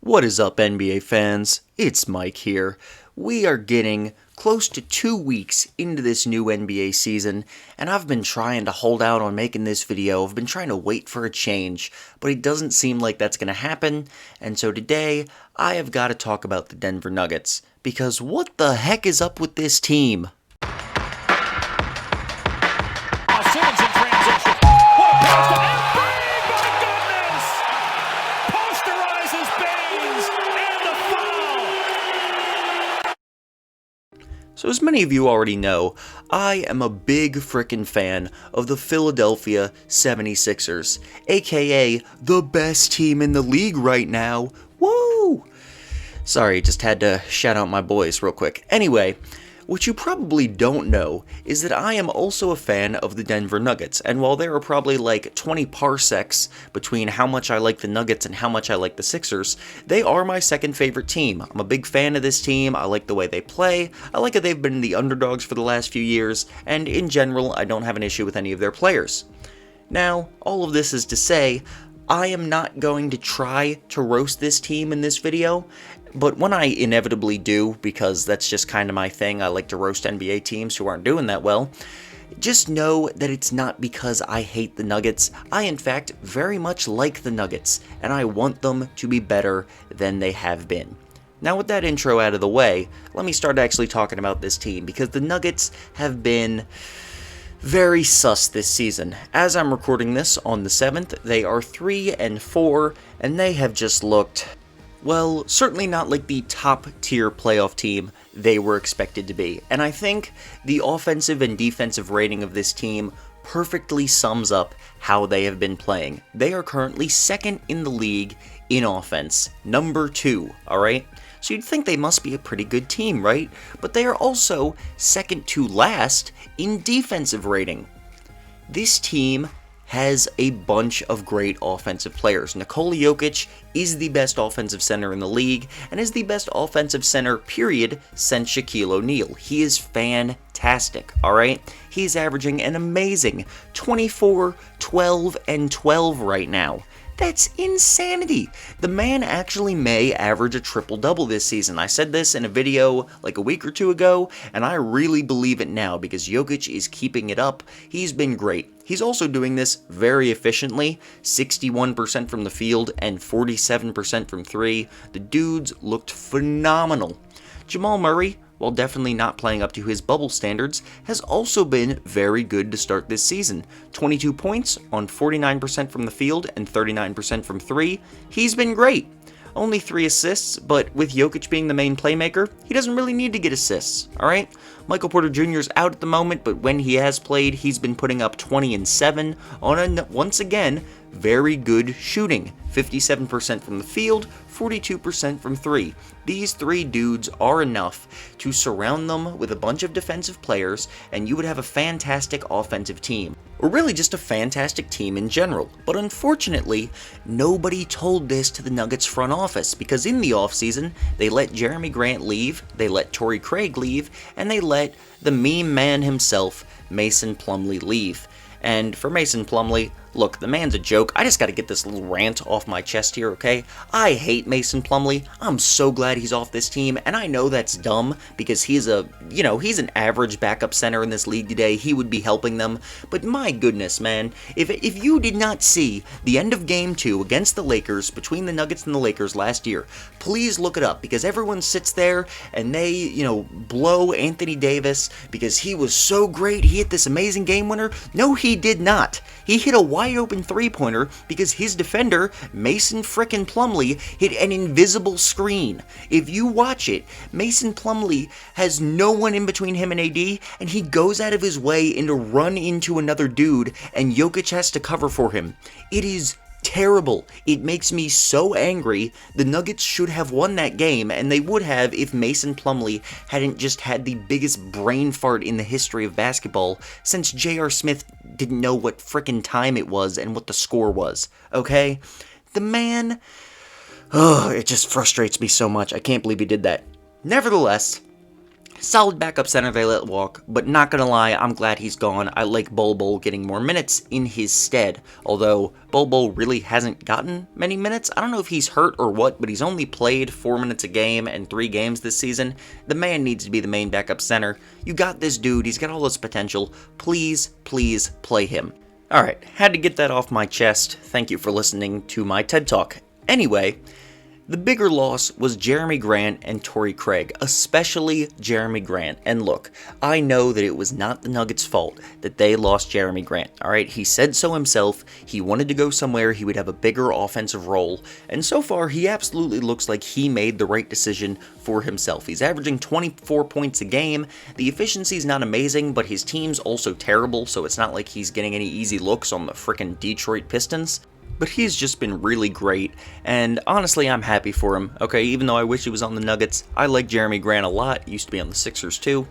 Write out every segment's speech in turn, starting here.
What is up, NBA fans? It's Mike here. We are getting close to 2 weeks into this new NBA season, and I've been trying to hold out on making this video. I've been trying to wait for a change, but it doesn't seem like that's going to happen, and so today, I have got to talk about the Denver Nuggets, because what the heck is up with this team? So as many of you already know, I am a big frickin' fan of the Philadelphia 76ers, aka the best team in the league right now. Woo! Sorry, just had to shout out my boys real quick. Anyway, what you probably don't know is that I am also a fan of the Denver Nuggets, and while there are probably like 20 parsecs between how much I like the Nuggets and how much I like the Sixers, they are my second favorite team. I'm a big fan of this team, I like the way they play, I like that they've been the underdogs for the last few years, and in general, I don't have an issue with any of their players. Now, all of this is to say, I am not going to try to roast this team in this video, but when I inevitably do, because that's just kind of my thing, I like to roast NBA teams who aren't doing that well, just know that it's not because I hate the Nuggets. I, in fact, very much like the Nuggets, and I want them to be better than they have been. Now, with that intro out of the way, let me start actually talking about this team, because the Nuggets have been very sus this season. As I'm recording this on the 7th, they are 3-4, and they have just looked, well, certainly not like the top-tier playoff team they were expected to be. And I think the offensive and defensive rating of this team perfectly sums up how they have been playing. They are currently second in the league in offense, number 2, alright? So you'd think they must be a pretty good team, right? But they are also second to last in defensive rating. This team has a bunch of great offensive players. Nikola Jokic is the best offensive center in the league, and is the best offensive center, period, since Shaquille O'Neal. He is fantastic, alright? He's averaging an amazing 24, 12, and 12 right now. That's insanity! The man actually may average a triple-double this season. I said this in a video like a week or two ago, and I really believe it now because Jokic is keeping it up. He's been great. He's also doing this very efficiently, 61% from the field and 47% from 3. The dudes looked phenomenal. Jamal Murray, while definitely not playing up to his bubble standards, has also been very good to start this season. 22 points on 49% from the field and 39% from 3. He's been great. Only 3 assists, but with Jokic being the main playmaker, he doesn't really need to get assists, alright? Michael Porter Jr. is out at the moment, but when he has played, he's been putting up 20 and 7 on once again, very good shooting. 57% from the field, 42% from 3. These 3 dudes are enough to surround them with a bunch of defensive players, and you would have a fantastic offensive team. Or really just a fantastic team in general. But unfortunately, nobody told this to the Nuggets front office, because in the offseason, they let Jeremy Grant leave, they let Torrey Craig leave, and they let the meme man himself, Mason Plumlee, leave. And for Mason Plumlee, look, the man's a joke. I just gotta get this little rant off my chest here, okay? I hate Mason Plumlee. I'm so glad he's off this team, and I know that's dumb, because he's he's an average backup center in this league today. He would be helping them, but my goodness, man, if you did not see the end of Game 2 against the Lakers, between the Nuggets and the Lakers last year, please look it up, because everyone sits there, and they, blow Anthony Davis, because he was so great, he hit this amazing game winner. No, he did not. He hit a wide open three-pointer because his defender, Mason frickin' Plumlee, hit an invisible screen. If you watch it, Mason Plumlee has no one in between him and AD, and he goes out of his way to run into another dude, and Jokic has to cover for him. It is terrible. It makes me so angry. The Nuggets should have won that game, and they would have if Mason Plumlee hadn't just had the biggest brain fart in the history of basketball since J.R. Smith didn't know what frickin' time it was and what the score was, okay? The man, it just frustrates me so much. I can't believe he did that. Nevertheless, Solid backup center they let walk, but not gonna lie, I'm glad he's gone. I like Bol Bol getting more minutes in his stead, although Bol Bol really hasn't gotten many minutes. I don't know if he's hurt or what, but he's only played 4 minutes a game and 3 games this season. The man needs to be the main backup center. You got this dude, he's got all this potential. Please, please play him. Alright, had to get that off my chest. Thank you for listening to my TED Talk. Anyway, the bigger loss was Jeremy Grant and Torrey Craig, especially Jeremy Grant. And look, I know that it was not the Nuggets' fault that they lost Jeremy Grant, alright? He said so himself, he wanted to go somewhere he would have a bigger offensive role, and so far he absolutely looks like he made the right decision for himself. He's averaging 24 points a game, the efficiency's not amazing, but his team's also terrible, so it's not like he's getting any easy looks on the frickin' Detroit Pistons. But he's just been really great, and honestly, I'm happy for him, okay? Even though I wish he was on the Nuggets, I like Jeremy Grant a lot, used to be on the Sixers too,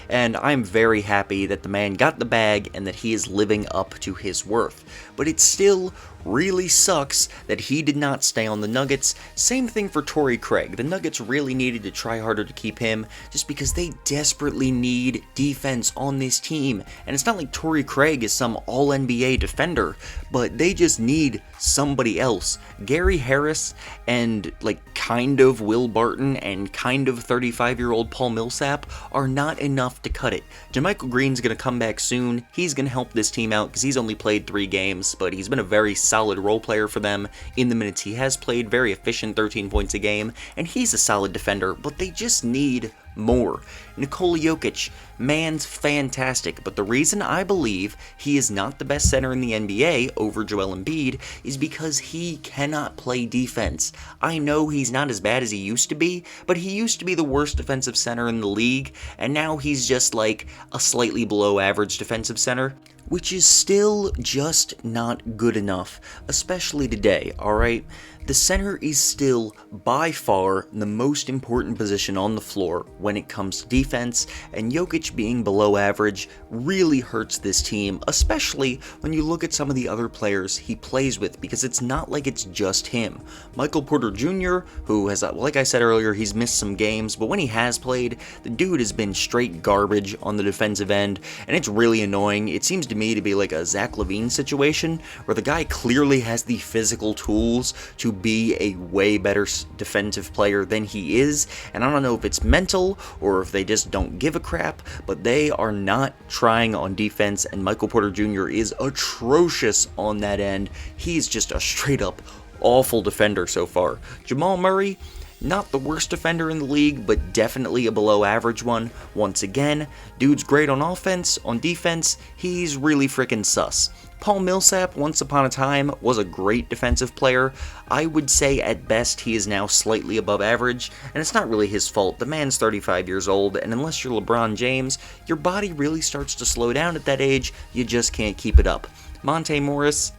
and I'm very happy that the man got the bag and that he is living up to his worth. But it still really sucks that he did not stay on the Nuggets. Same thing for Torrey Craig. The Nuggets really needed to try harder to keep him just because they desperately need defense on this team. And it's not like Torrey Craig is some all-NBA defender, but they just need somebody else. Gary Harris and kind of Will Barton and kind of 35-year-old Paul Millsap are not enough to cut it. JaMychal Green's going to come back soon. He's going to help this team out because he's only played 3 games, but he's been a very solid role player for them in the minutes he has played, very efficient, 13 points a game, and he's a solid defender, but they just need more. Nikola Jokic, man's fantastic, but the reason I believe he is not the best center in the NBA over Joel Embiid is because he cannot play defense. I know he's not as bad as he used to be, but he used to be the worst defensive center in the league, and now he's just like a slightly below average defensive center, which is still just not good enough, especially today, alright? The center is still, by far, the most important position on the floor when it comes to defense, and Jokic being below average really hurts this team, especially when you look at some of the other players he plays with, because it's not like it's just him. Michael Porter Jr., who has, like I said earlier, he's missed some games, but when he has played, the dude has been straight garbage on the defensive end, and it's really annoying. It seems to me to be like a Zach LaVine situation, where the guy clearly has the physical tools to be a way better defensive player than he is, and I don't know if it's mental or if they just don't give a crap, but they are not trying on defense, and Michael Porter Jr. is atrocious on that end. He's just a straight up awful defender so far. Jamal Murray, not the worst defender in the league, but definitely a below average one. Once again, dude's great on offense. On defense, he's really freaking sus. Paul Millsap, once upon a time, was a great defensive player. I would say at best he is now slightly above average, and it's not really his fault. The man's 35 years old, and unless you're LeBron James, your body really starts to slow down at that age. You just can't keep it up. Monte Morris,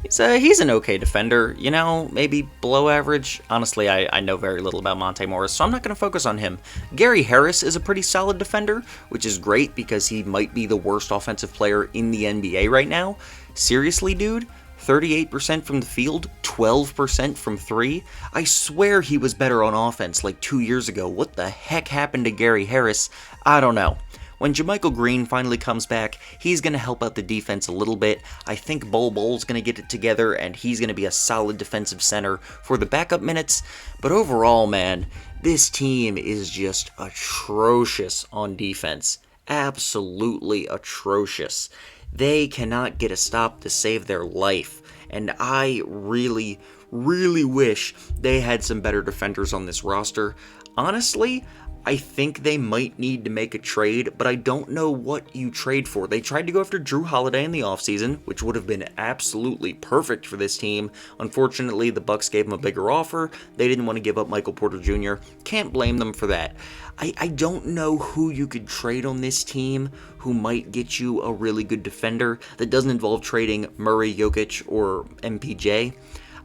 he's an okay defender, you know, maybe below average. Honestly, I know very little about Monte Morris, so I'm not going to focus on him. Gary Harris is a pretty solid defender, which is great because he might be the worst offensive player in the NBA right now. Seriously, dude? 38% from the field, 12% from 3? I swear he was better on offense like 2 years ago. What the heck happened to Gary Harris? I don't know. When JaMychal Green finally comes back, he's going to help out the defense a little bit. I think Bol Bol's going to get it together, and he's going to be a solid defensive center for the backup minutes. But overall, man, this team is just atrocious on defense. Absolutely atrocious. They cannot get a stop to save their life, and I really, really wish they had some better defenders on this roster. Honestly, I think they might need to make a trade, but I don't know what you trade for. They tried to go after Drew Holiday in the offseason, which would have been absolutely perfect for this team. Unfortunately, the Bucks gave him a bigger offer. They didn't want to give up Michael Porter Jr. Can't blame them for that. I don't know who you could trade on this team who might get you a really good defender that doesn't involve trading Murray, Jokic, or MPJ.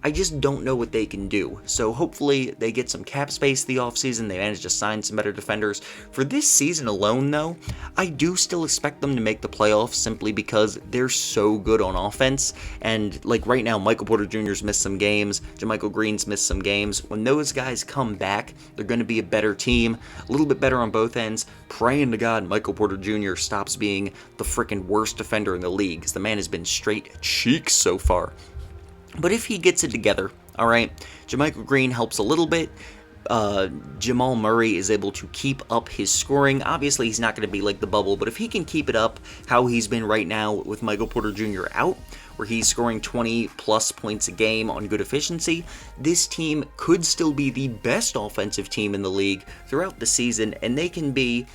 I just don't know what they can do. So hopefully they get some cap space the offseason, they manage to sign some better defenders. For this season alone though, I do still expect them to make the playoffs simply because they're so good on offense. And like right now, Michael Porter Jr.'s missed some games, JaMychal Green's missed some games. When those guys come back, they're going to be a better team, a little bit better on both ends. Praying to God Michael Porter Jr. stops being the freaking worst defender in the league, because the man has been straight cheeks so far. But if he gets it together, alright, JaMychal Green helps a little bit. Jamal Murray is able to keep up his scoring. Obviously, he's not going to be like the bubble, but if he can keep it up how he's been right now with Michael Porter Jr. out, where he's scoring 20 plus points a game on good efficiency, this team could still be the best offensive team in the league throughout the season, and they can be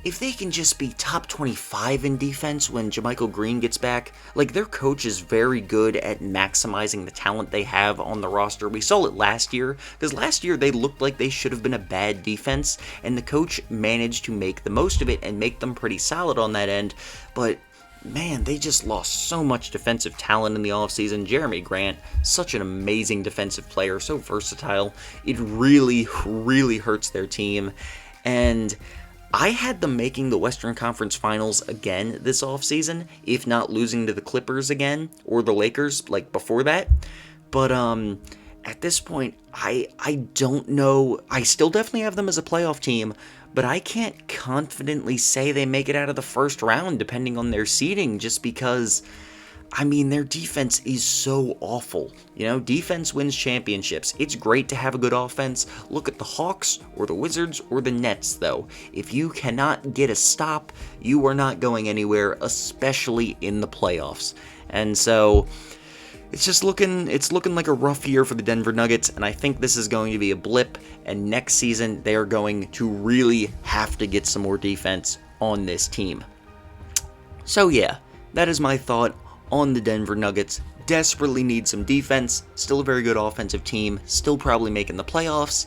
if they can just be top 25 in defense when JaMychal Green gets back. Like, their coach is very good at maximizing the talent they have on the roster. We saw it last year, because last year they looked like they should have been a bad defense, and the coach managed to make the most of it and make them pretty solid on that end. But man, they just lost so much defensive talent in the offseason. Jeremy Grant, such an amazing defensive player, so versatile. It really, really hurts their team. And I had them making the Western Conference Finals again this offseason, if not losing to the Clippers again, or the Lakers, like before that. But at this point, I don't know. I still definitely have them as a playoff team, but I can't confidently say they make it out of the first round, depending on their seeding, just because, I mean, their defense is so awful. You know, defense wins championships. It's great to have a good offense. Look at the Hawks or the Wizards or the Nets, though. If you cannot get a stop, you are not going anywhere, especially in the playoffs. And so it's looking like a rough year for the Denver Nuggets, and I think this is going to be a blip, and next season they are going to really have to get some more defense on this team. So yeah, that is my thought on the Denver Nuggets. Desperately need some defense, still a very good offensive team, still probably making the playoffs,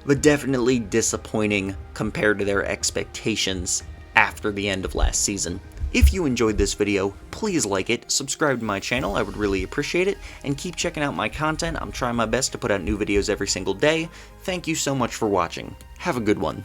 but definitely disappointing compared to their expectations after the end of last season. If you enjoyed this video, please like it, subscribe to my channel, I would really appreciate it, and keep checking out my content. I'm trying my best to put out new videos every single day. Thank you so much for watching. Have a good one.